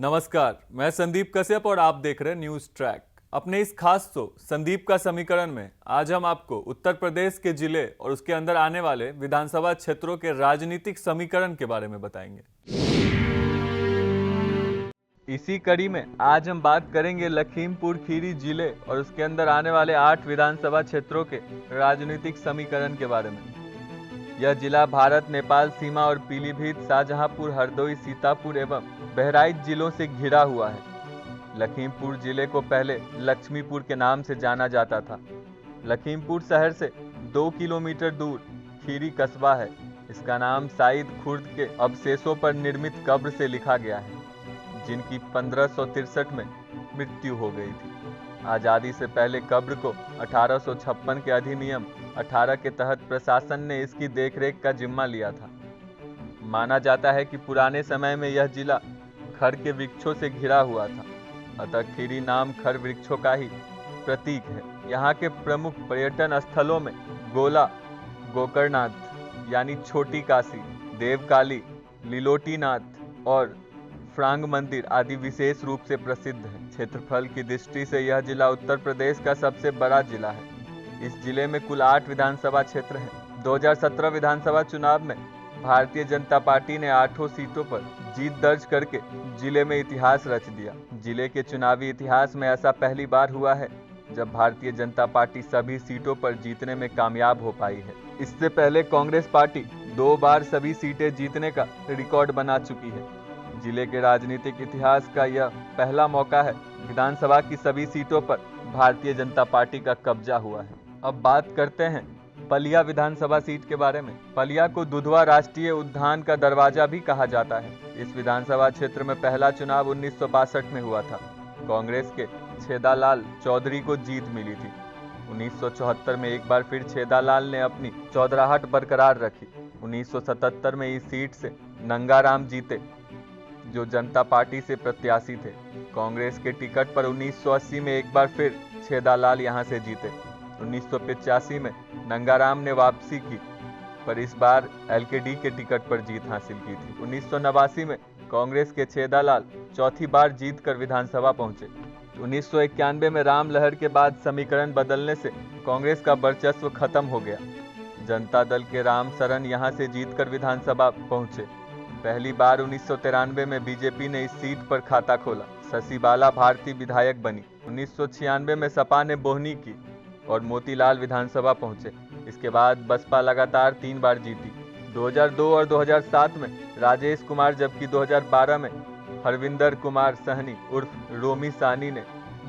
नमस्कार, मैं संदीप कश्यप और आप देख रहे हैं न्यूज ट्रैक। अपने इस खास शो संदीप का समीकरण में आज हम आपको उत्तर प्रदेश के जिले और उसके अंदर आने वाले विधानसभा क्षेत्रों के राजनीतिक समीकरण के बारे में बताएंगे। इसी कड़ी में आज हम बात करेंगे लखीमपुर खीरी जिले और उसके अंदर आने वाले 8 विधानसभा क्षेत्रों के राजनीतिक समीकरण के बारे में। यह जिला भारत नेपाल सीमा और पीलीभीत, शाहजहांपुर, हरदोई, सीतापुर एवं बहराइच जिलों से घिरा हुआ है। लखीमपुर जिले को पहले लक्ष्मीपुर के नाम से जाना जाता था। लखीमपुर शहर से 2 किलोमीटर दूर खीरी कस्बा है। इसका नाम साइद खुर्द के अवशेषों पर निर्मित कब्र से लिखा गया है, जिनकी 1563 में मृत्यु हो गई थी। आज़ादी से पहले कब्र को 1856 के अधिनियम 18 के तहत प्रशासन ने इसकी देखरेख का जिम्मा लिया था। माना जाता है कि पुराने समय में यह जिला खर के वृक्षों से घिरा हुआ था, अतः खीरी नाम खर वृक्षों का ही प्रतीक है। यहाँ के प्रमुख पर्यटन स्थलों में गोला, गोकर्णनाथ यानी छोटी काशी, देवकाली, लीलोटीनाथ और फ्रांग मंदिर आदि विशेष रूप से प्रसिद्ध है। क्षेत्रफल की दृष्टि से यह जिला उत्तर प्रदेश का सबसे बड़ा जिला है। इस जिले में कुल 8 विधानसभा क्षेत्र हैं। 2017 विधानसभा चुनाव में भारतीय जनता पार्टी ने 8 सीटों पर जीत दर्ज करके जिले में इतिहास रच दिया। जिले के चुनावी इतिहास में ऐसा पहली बार हुआ है जब भारतीय जनता पार्टी सभी सीटों पर जीतने में कामयाब हो पाई है। इससे पहले कांग्रेस पार्टी 2 बार सभी सीटें जीतने का रिकॉर्ड बना चुकी है। जिले के राजनीतिक इतिहास का यह पहला मौका है विधानसभा की सभी सीटों पर भारतीय जनता पार्टी का कब्जा हुआ है। अब बात करते हैं पलिया विधानसभा सीट के बारे में। पलिया को दुधवा राष्ट्रीय उद्यान का दरवाजा भी कहा जाता है। इस विधानसभा क्षेत्र में पहला चुनाव 1962 में हुआ था। कांग्रेस के छेदालाल चौधरी को जीत मिली थी। 1974 में एक बार फिर छेदालाल ने अपनी चौधराहट बरकरार रखी। 1977 में इस सीट से नंगाराम जीते, जो जनता पार्टी से प्रत्याशी थे। कांग्रेस के टिकट पर 1980 में एक बार फिर छेदालाल यहां से जीते। 1985 में नंगाराम ने वापसी की, पर इस बार एलकेडी के टिकट पर जीत हासिल की थी। 1989 में कांग्रेस के छेदालाल चौथी बार जीतकर विधानसभा पहुंचे। 1991 में राम लहर के बाद समीकरण बदलने से कांग्रेस का वर्चस्व खत्म हो गया। जनता दल के राम शरण यहां से जीतकर विधानसभा पहुंचे। पहली बार 1993 में बीजेपी ने इस सीट पर खाता खोला। शशिबाला भारती विधायक बनी। 1996 में सपा ने बोहनी की और मोतीलाल विधानसभा पहुंचे। इसके बाद बसपा लगातार 3 बार जीती। 2002 और 2007 में राजेश कुमार, जबकि 2012 में हरविंदर कुमार सहनी उर्फ रोमी साहनी ने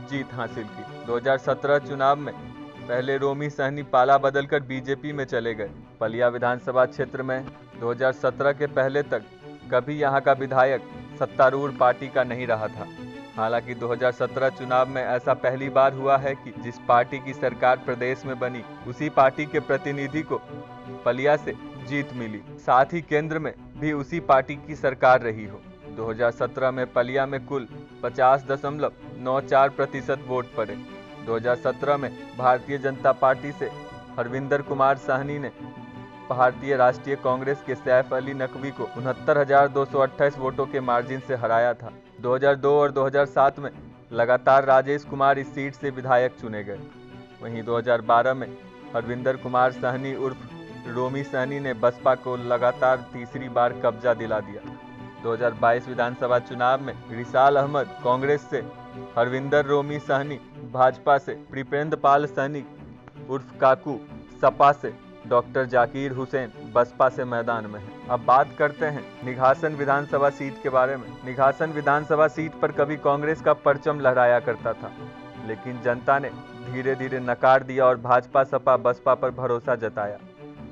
जीत हासिल की। 2017 चुनाव में पहले रोमी सहनी पाला बदलकर बीजेपी में चले गए। पलिया विधानसभा क्षेत्र में 2017 के पहले तक कभी यहां का विधायक सत्तारूढ़ पार्टी का नहीं रहा था। हालांकि 2017 चुनाव में ऐसा पहली बार हुआ है कि जिस पार्टी की सरकार प्रदेश में बनी, उसी पार्टी के प्रतिनिधि को पलिया से जीत मिली, साथ ही केंद्र में भी उसी पार्टी की सरकार रही हो। 2017 में पलिया में कुल 50.94% वोट पड़े। 2017 में भारतीय जनता पार्टी से हरविंदर कुमार साहनी ने भारतीय राष्ट्रीय कांग्रेस के सैफ अली नकवी को 69,228 वोटों के मार्जिन से हराया था। 2002 और 2007 में लगातार राजेश कुमार इस सीट से विधायक चुने गए। वहीं 2012 में हरविंदर कुमार साहनी उर्फ रोमी साहनी ने बसपा को लगातार तीसरी बार कब्जा दिला दिया। 2022 विधानसभा चुनाव में रिसाल अहमद कांग्रेस से, हरविंदर रोमी साहनी भाजपा से, प्रिपेंद्र पाल सैनी उर्फ काकू सपा से, डॉक्टर जाकिर हुसैन बसपा से मैदान में है। अब बात करते हैं निघासन विधानसभा सीट के बारे में। निघासन विधानसभा सीट पर कभी कांग्रेस का परचम लहराया करता था, लेकिन जनता ने धीरे धीरे नकार दिया और भाजपा सपा बसपा पर भरोसा जताया।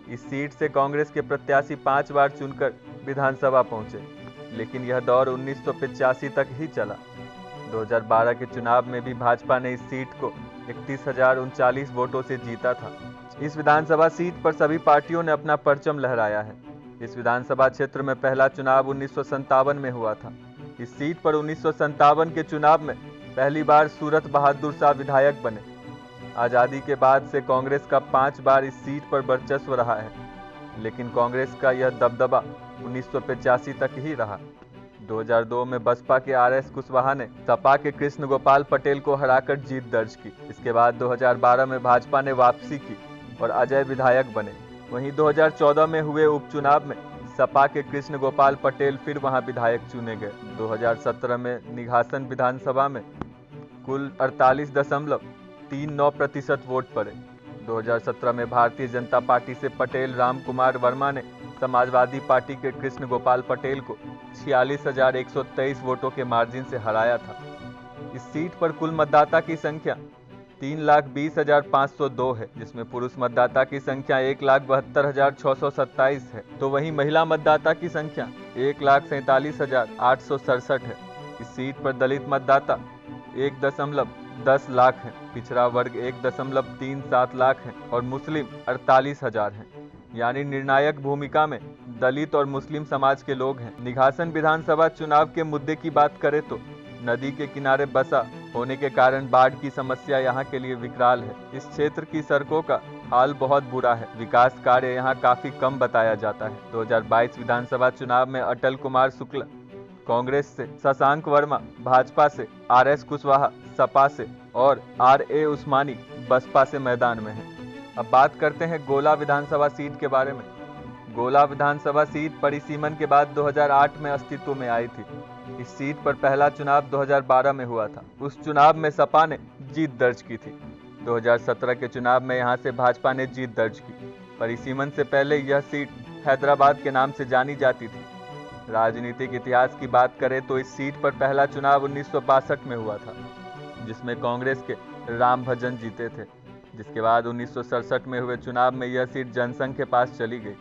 इस सीट से कांग्रेस के प्रत्याशी 5 बार चुनकर विधानसभा पहुंचे, लेकिन यह दौर 1985 तक ही चला। 2012 के चुनाव में भी भाजपा ने इस सीट को 31,039 वोटों से जीता था। इस विधानसभा सीट पर सभी पार्टियों ने अपना परचम लहराया है। इस विधानसभा क्षेत्र में पहला चुनाव 1957 में हुआ था। इस सीट पर 1957 के चुनाव में पहली बार सूरत बहादुर शाह विधायक बने। आज़ादी के बाद से कांग्रेस का 5 बार इस सीट पर वर्चस्व रहा है, लेकिन कांग्रेस का यह दबदबा 1985 तक ही रहा। 2002 में बसपा के RS कुशवाहा ने सपा के कृष्ण गोपाल पटेल को हराकर जीत दर्ज की। इसके बाद 2012 में भाजपा ने वापसी की और अजय विधायक बने। वहीं 2014 में हुए उपचुनाव में सपा के कृष्ण गोपाल पटेल फिर वहां विधायक चुने गए। 2017 में निघासन विधानसभा में कुल 48.39% वोट पड़े। 2017 में भारतीय जनता पार्टी से पटेल राम कुमार वर्मा ने समाजवादी पार्टी के कृष्ण गोपाल पटेल को 46,123 वोटों के मार्जिन से हराया था। इस सीट पर कुल मतदाता की संख्या 3,20,502 है, जिसमें पुरुष मतदाता की संख्या 1,72,627 है, तो वहीं महिला मतदाता की संख्या 1,47,867 है। इस सीट पर दलित मतदाता 1.10 लाख है, पिछड़ा वर्ग 1.37 लाख है और मुस्लिम 48,000 हैं। यानी निर्णायक भूमिका में दलित और मुस्लिम समाज के लोग हैं। निघासन विधानसभा चुनाव के मुद्दे की बात करें तो नदी के किनारे बसा होने के कारण बाढ़ की समस्या यहाँ के लिए विकराल है। इस क्षेत्र की सड़कों का हाल बहुत बुरा है। विकास कार्य यहाँ काफी कम बताया जाता है। 2022 विधानसभा चुनाव में अटल कुमार शुक्ला कांग्रेस से, शशांक वर्मा भाजपा से, RS कुशवाहा सपा से और RA उस्मानी बसपा से मैदान में हैं। अब बात करते हैं गोला विधानसभा सीट के बारे में। गोला विधानसभा सीट परिसीमन के बाद 2008 में अस्तित्व में आई थी। इस सीट पर पहला चुनाव 2012 में हुआ था। उस चुनाव में सपा ने जीत दर्ज की थी। 2017 के चुनाव में यहां से भाजपा ने जीत दर्ज की। परिसीमन से पहले यह सीट हैदराबाद के नाम से जानी जाती थी। राजनीतिक इतिहास की बात करें तो इस सीट पर पहला चुनाव 1962 में हुआ था, जिसमें कांग्रेस के राम भजन जीते थे। जिसके बाद 1967 में हुए चुनाव में यह सीट जनसंघ के पास चली गई।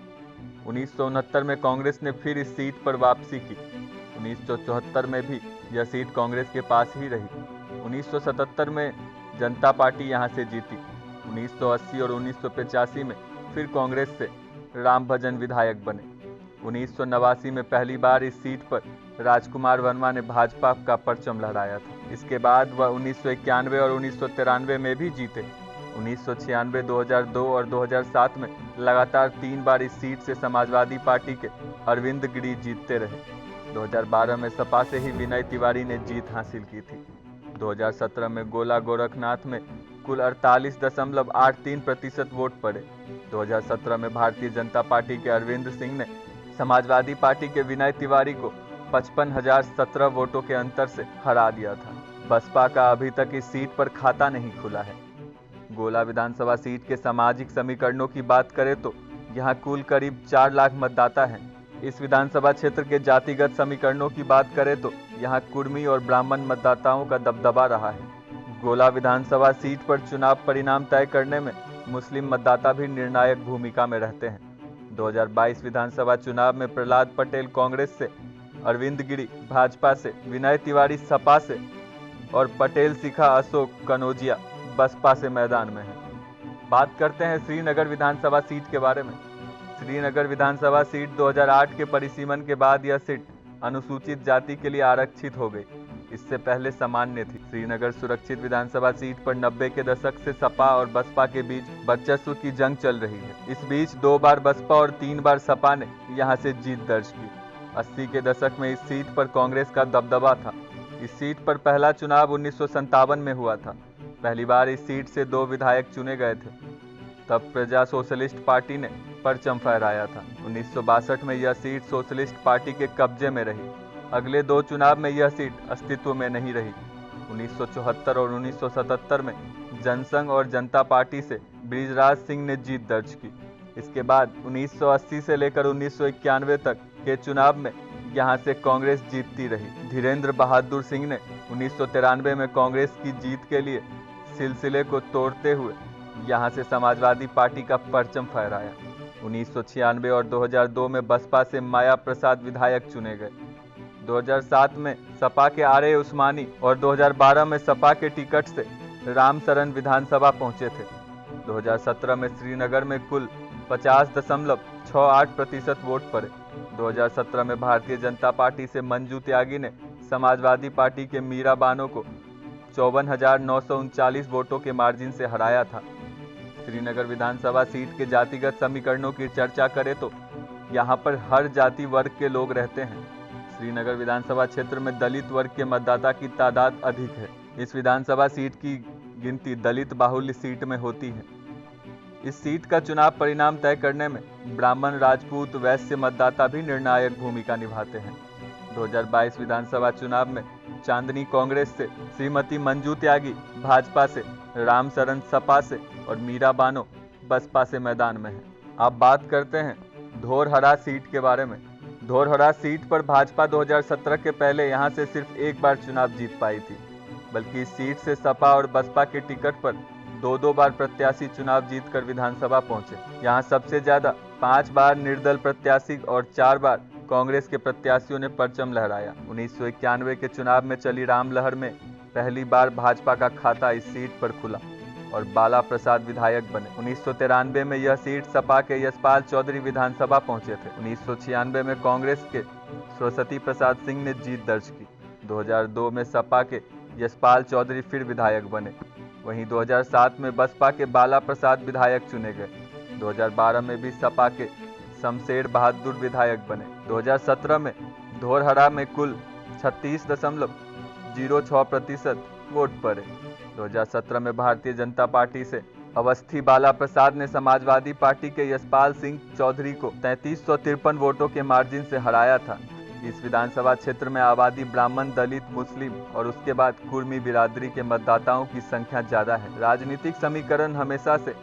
1969 में कांग्रेस ने फिर इस सीट पर वापसी की। 1974 में भी यह सीट कांग्रेस के पास ही रही। 1977 में जनता पार्टी यहां से जीती। 1980 और 1985 में फिर कांग्रेस से राम भजन विधायक बने। 1989 में पहली बार इस सीट पर राजकुमार वर्मा ने भाजपा का परचम लहराया था। इसके बाद वह 1991 और 1993 में भी जीते। 1996, 2002 और 2007 में लगातार 3 बार इस सीट से समाजवादी पार्टी के अरविंद गिरी जीतते रहे। 2012 में सपा से ही विनय तिवारी ने जीत हासिल की थी। 2017 में गोला गोरखनाथ में कुल 48.83% वोट पड़े। 2017 में भारतीय जनता पार्टी के अरविंद सिंह ने समाजवादी पार्टी के विनय तिवारी को 55,017 वोटों के अंतर से हरा दिया था। बसपा का अभी तक इस सीट पर खाता नहीं खुला है। गोला विधानसभा सीट के सामाजिक समीकरणों की बात करें तो यहाँ कुल करीब 4 लाख मतदाता हैं। इस विधानसभा क्षेत्र के जातिगत समीकरणों की बात करें तो यहाँ कुर्मी और ब्राह्मण मतदाताओं का दबदबा रहा है। गोला विधानसभा सीट पर चुनाव परिणाम तय करने में मुस्लिम मतदाता भी निर्णायक भूमिका में रहते हैं। 2022 विधानसभा चुनाव में प्रहलाद पटेल कांग्रेस से, अरविंद गिरी भाजपा से, विनय तिवारी सपा से और पटेल शिखा अशोक कनौजिया बसपा से मैदान में है। बात करते हैं श्रीनगर विधानसभा सीट के बारे में। श्रीनगर विधानसभा सीट 2008 के परिसीमन के बाद यह सीट अनुसूचित जाति के लिए आरक्षित हो गई। इससे पहले सामान्य थी। श्रीनगर सुरक्षित विधानसभा सीट पर 90 के दशक से सपा और बसपा के बीच वर्चस्व की जंग चल रही है। इस बीच 2 बार बसपा और 3 बार सपा ने यहां से जीत दर्ज की। 80 के दशक में इस सीट पर कांग्रेस का दबदबा था। इस सीट पर पहला चुनाव 1957 में हुआ था। पहली बार इस सीट से 2 विधायक चुने गए थे। तब प्रजा सोशलिस्ट पार्टी ने परचम फहराया था। 1962 में यह सीट सोशलिस्ट पार्टी के कब्जे में रही। अगले 2 चुनाव में यह सीट अस्तित्व में नहीं रही। 1974 और 1977 में जनसंघ और जनता पार्टी से बृजराज सिंह ने जीत दर्ज की। इसके बाद 1980 से लेकर 1991 तक के चुनाव में यहां से कांग्रेस जीतती रही। धीरेन्द्र बहादुर सिंह ने 1993 में कांग्रेस की जीत के लिए सिलसिले को तोड़ते हुए यहां से समाजवादी पार्टी का परचम फहराया। 1996 और 2002 में बसपा से माया प्रसाद विधायक चुने गए। 2007 में सपा के RA उस्मानी और 2012 में सपा के टिकट से रामसरन विधानसभा पहुंचे थे। 2017 में श्रीनगर में कुल 50.68% वोट पड़े। 2017 में भारतीय जनता पार्टी से मंजू त्यागी ने समाजवादी पार्टी के मीरा बानो को 54,939 वोटों के मार्जिन से हराया था। श्रीनगर विधानसभा सीट के जातिगत समीकरणों की चर्चा करें तो यहाँ पर हर जाति वर्ग के लोग रहते हैं। श्रीनगर विधानसभा क्षेत्र में दलित वर्ग के मतदाता की तादाद अधिक है। इस विधानसभा सीट की गिनती दलित बाहुल्य सीट में होती है। इस सीट का चुनाव परिणाम तय करने में ब्राह्मण, राजपूत, वैश्य मतदाता भी निर्णायक भूमिका निभाते हैं। 2022 विधानसभा चुनाव में चांदनी कांग्रेस से, श्रीमती मंजू त्यागी भाजपा से, राम शरण सपा से और मीरा बानो बसपा से मैदान में है। अब बात करते हैं धोरहरा सीट के बारे में। धोरहरा सीट पर भाजपा 2017 के पहले यहां से सिर्फ एक बार चुनाव जीत पाई थी, बल्कि इस सीट से सपा और बसपा के टिकट पर दो बार प्रत्याशी चुनाव जीतकर विधानसभा पहुंचे। यहां सबसे ज्यादा 5 बार निर्दल प्रत्याशी और 4 बार कांग्रेस के प्रत्याशियों ने परचम लहराया। 1991 के चुनाव में चली राम लहर में पहली बार भाजपा का खाता इस सीट पर खुला और बाला प्रसाद विधायक बने। 1993 में यह सीट सपा के यशपाल चौधरी विधानसभा पहुंचे थे। 1996 में कांग्रेस के सरस्वती प्रसाद सिंह ने जीत दर्ज की। 2002 में सपा के यशपाल चौधरी फिर विधायक बने। वहीं 2007 में बसपा के बाला प्रसाद विधायक चुने गए। 2012 में भी सपा के शमशेर बहादुर विधायक बने। 2017 में धोरहरा में कुल 36.06% वोट पड़े। 2017 में भारतीय जनता पार्टी से अवस्थी बाला प्रसाद ने समाजवादी पार्टी के यशपाल सिंह चौधरी को 3353 वोटों के मार्जिन से हराया था। इस विधानसभा क्षेत्र में आबादी ब्राह्मण, दलित, मुस्लिम और उसके बाद कुर्मी बिरादरी के मतदाताओं की संख्या ज्यादा है। राजनीतिक समीकरण हमेशा से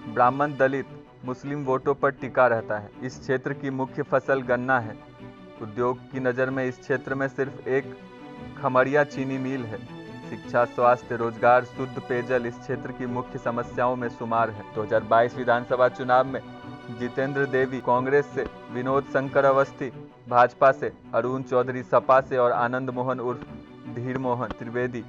ब्राह्मण, दलित, मुस्लिम वोटों पर टिका रहता है। इस क्षेत्र की मुख्य फसल गन्ना है। उद्योग की नज़र में इस क्षेत्र में सिर्फ एक खमरिया चीनी मिल है। शिक्षा, स्वास्थ्य, रोजगार, शुद्ध पेयजल इस क्षेत्र की मुख्य समस्याओं में शुमार है। 2022 विधानसभा चुनाव में जितेंद्र देवी कांग्रेस से, विनोद शंकर अवस्थी भाजपा से, अरुण चौधरी सपा से और आनंद मोहन उर्फ धीर मोहन त्रिवेदी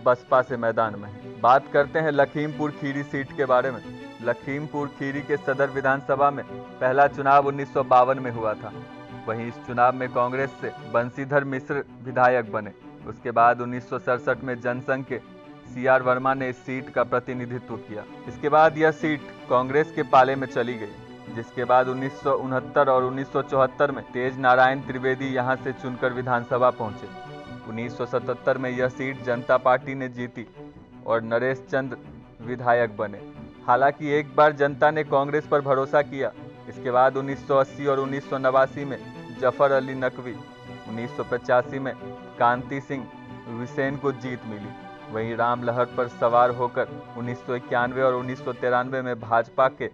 बसपा से मैदान में है। बात करते हैं लखीमपुर खीरी सीट के बारे में। लखीमपुर खीरी के सदर विधानसभा में पहला चुनाव 1952 में हुआ था। वहीं इस चुनाव में कांग्रेस से बंशीधर मिश्र विधायक बने। उसके बाद 1967 में जनसंघ के CR वर्मा ने इस सीट का प्रतिनिधित्व किया। इसके बाद यह सीट कांग्रेस के पाले में चली गई, जिसके बाद 1969 और 1974 में तेज नारायण त्रिवेदी यहां से चुनकर विधानसभा पहुंचे। 1977 में यह सीट जनता पार्टी ने जीती और नरेश चंद्र विधायक बने। हालांकि एक बार जनता ने कांग्रेस पर भरोसा किया। इसके बाद 1980 और 1989 में जफर अली नकवी, 1985 में कांति सिंह विसेन को जीत मिली। वहीं राम लहर पर सवार होकर 1991 और 1993 में भाजपा के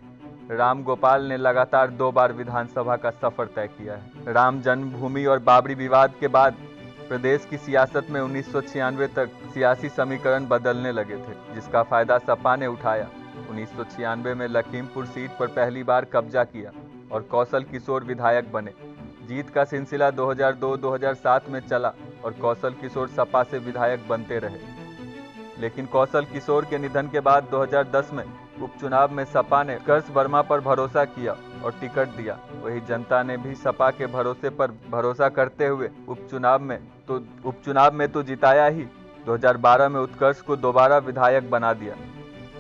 राम गोपाल ने लगातार 2 बार विधानसभा का सफर तय किया है। राम जन्मभूमि और बाबरी विवाद के बाद प्रदेश की सियासत में 1996 तक सियासी समीकरण बदलने लगे थे, जिसका फायदा सपा ने उठाया। 1996 में लखीमपुर सीट पर पहली बार कब्जा किया और कौशल किशोर विधायक बने। जीत का सिलसिला 2002-2007 में चला और कौशल किशोर सपा से विधायक बनते रहे। लेकिन कौशल किशोर के निधन के बाद 2010 में उपचुनाव में सपा ने उत्कर्ष वर्मा पर भरोसा किया और टिकट दिया। वही जनता ने भी सपा के भरोसे पर भरोसा करते हुए उपचुनाव में तो जिताया ही, 2012 में उत्कर्ष को दोबारा विधायक बना दिया।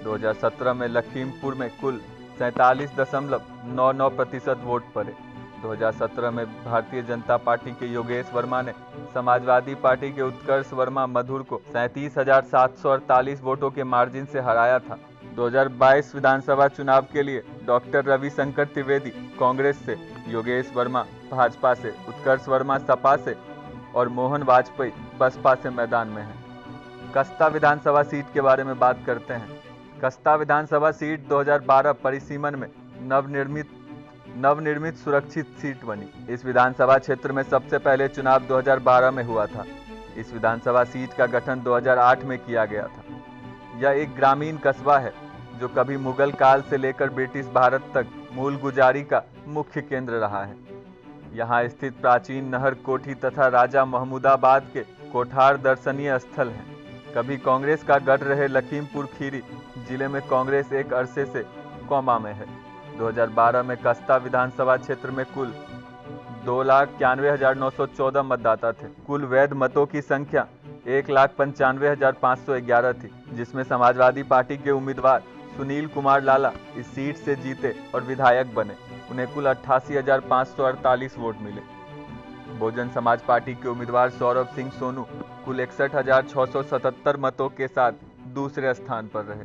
2017 में लखीमपुर में कुल 47.99% वोट पड़े। 2017 में भारतीय जनता पार्टी के योगेश वर्मा ने समाजवादी पार्टी के उत्कर्ष वर्मा मधुर को 37,748 वोटों के मार्जिन से हराया था। 2022 विधानसभा चुनाव के लिए डॉक्टर रविशंकर त्रिवेदी कांग्रेस से, योगेश वर्मा भाजपा से, उत्कर्ष वर्मा सपा से और मोहन वाजपेयी बसपा से मैदान में हैं। कस्ता विधानसभा सीट के बारे में बात करते हैं। कस्ता विधानसभा सीट 2012 परिसीमन में नवनिर्मित सुरक्षित सीट बनी। इस विधानसभा क्षेत्र में सबसे पहले चुनाव 2012 में हुआ था। इस विधानसभा सीट का गठन 2008 में किया गया था। यह एक ग्रामीण कस्बा है जो कभी मुगल काल से लेकर ब्रिटिश भारत तक मूल गुजारी का मुख्य केंद्र रहा है। यहाँ स्थित प्राचीन नहर कोठी तथा राजा महमूदाबाद के कोठार दर्शनीय स्थल हैं। कभी कांग्रेस का गढ़ रहे लखीमपुर खीरी जिले में कांग्रेस एक अरसे से कौमा में है। 2012 में कस्ता विधानसभा क्षेत्र में कुल 2,91,914 मतदाता थे। कुल वैध मतों की संख्या 1,95,511 थी, जिसमें समाजवादी पार्टी के उम्मीदवार सुनील कुमार लाला इस सीट से जीते और विधायक बने। उन्हें कुल 88,548 वोट मिले। बहुजन समाज पार्टी के उम्मीदवार सौरभ सिंह सोनू कुल 61,677 मतों के साथ दूसरे स्थान पर रहे।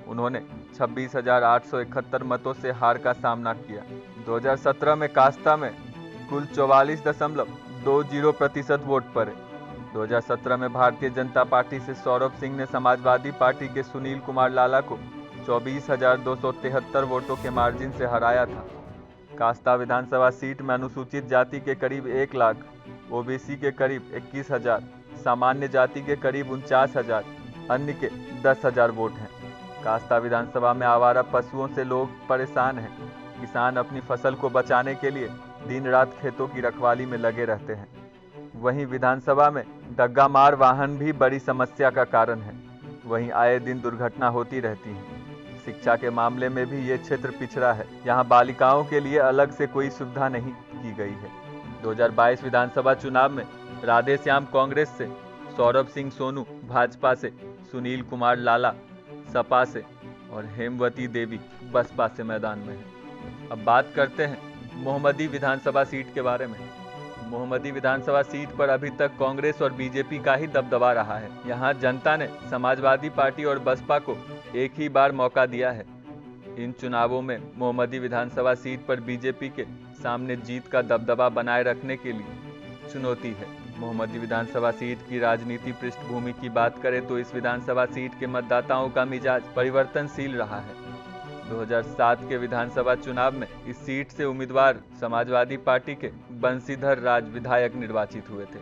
उन्होंने 26,871 मतों से हार का सामना किया। 2017 में कास्ता में कुल 44.20% वोट पड़े। 2017 में भारतीय जनता पार्टी से सौरभ सिंह ने समाजवादी पार्टी के सुनील कुमार लाला को 24,273 वोटों के मार्जिन से हराया था। कास्ता विधानसभा सीट में अनुसूचित जाति के करीब 1 लाख, ओबीसी के करीब 21,000, सामान्य जाति के करीब 49,000, अन्य के 10,000 वोट हैं। कास्ता विधानसभा में आवारा पशुओं से लोग परेशान हैं। किसान अपनी फसल को बचाने के लिए दिन रात खेतों की रखवाली में लगे रहते हैं। वहीं विधानसभा में डग्गा मार वाहन भी बड़ी समस्या का कारण है। वहीं आए दिन दुर्घटना होती रहती है। शिक्षा के मामले में भी ये क्षेत्र पिछड़ा है। यहाँ बालिकाओं के लिए अलग से कोई सुविधा नहीं की गई है। 2022 विधानसभा चुनाव में राधेश्याम कांग्रेस से, सौरभ सिंह सोनू भाजपा से, सुनील कुमार लाला सपा से और हेमवती देवी बसपा से मैदान में है। अब बात करते हैं मोहम्मदी विधानसभा सीट के बारे में। मोहम्मदी विधानसभा सीट पर अभी तक कांग्रेस और बीजेपी का ही दबदबा रहा है। यहाँ जनता ने समाजवादी पार्टी और बसपा को एक ही बार मौका दिया है। इन चुनावों में मोहम्मदी विधानसभा सीट पर बीजेपी के सामने जीत का दबदबा बनाए रखने के लिए चुनौती है। मोहम्मदी विधानसभा सीट की राजनीति पृष्ठभूमि की बात करें तो इस विधानसभा सीट के मतदाताओं का मिजाज परिवर्तनशील रहा है। 2007 के विधानसभा चुनाव में इस सीट से उम्मीदवार समाजवादी पार्टी के बंशीधर राज विधायक निर्वाचित हुए थे।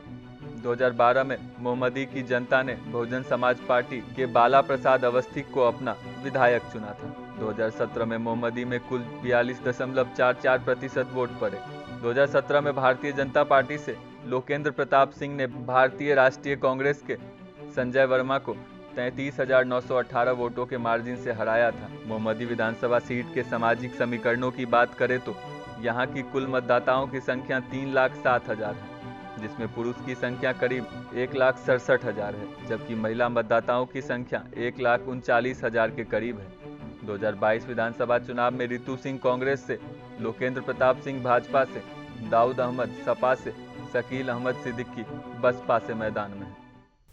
2012 में मोहम्मदी की जनता ने बहुजन समाज पार्टी के बाला प्रसाद अवस्थी को अपना विधायक चुना था। 2017 में मोहम्मदी में कुल 42.44% वोट पड़े। 2017 में भारतीय जनता पार्टी से लोकेंद्र प्रताप सिंह ने भारतीय राष्ट्रीय कांग्रेस के संजय वर्मा को 33,918 वोटों के मार्जिन से हराया था। मोहम्मदी विधानसभा सीट के सामाजिक समीकरणों की बात करें तो यहाँ की कुल मतदाताओं की संख्या 3,07,000 है, जिसमें पुरुष की संख्या करीब 1,67,000 है, जबकि महिला मतदाताओं की संख्या 1,39,000 के करीब है। 2022 विधानसभा चुनाव में रितु सिंह कांग्रेस से, लोकेंद्र प्रताप सिंह भाजपा से, दाऊद अहमद सपा से, शकील अहमद सिद्दीकी बसपा से मैदान में है।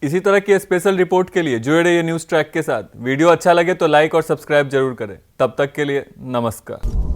इसी तरह की स्पेशल रिपोर्ट के लिए जुड़े रहिए न्यूज़ ट्रैक के साथ। वीडियो अच्छा लगे तो लाइक और सब्सक्राइब जरूर करें। तब तक के लिए नमस्कार।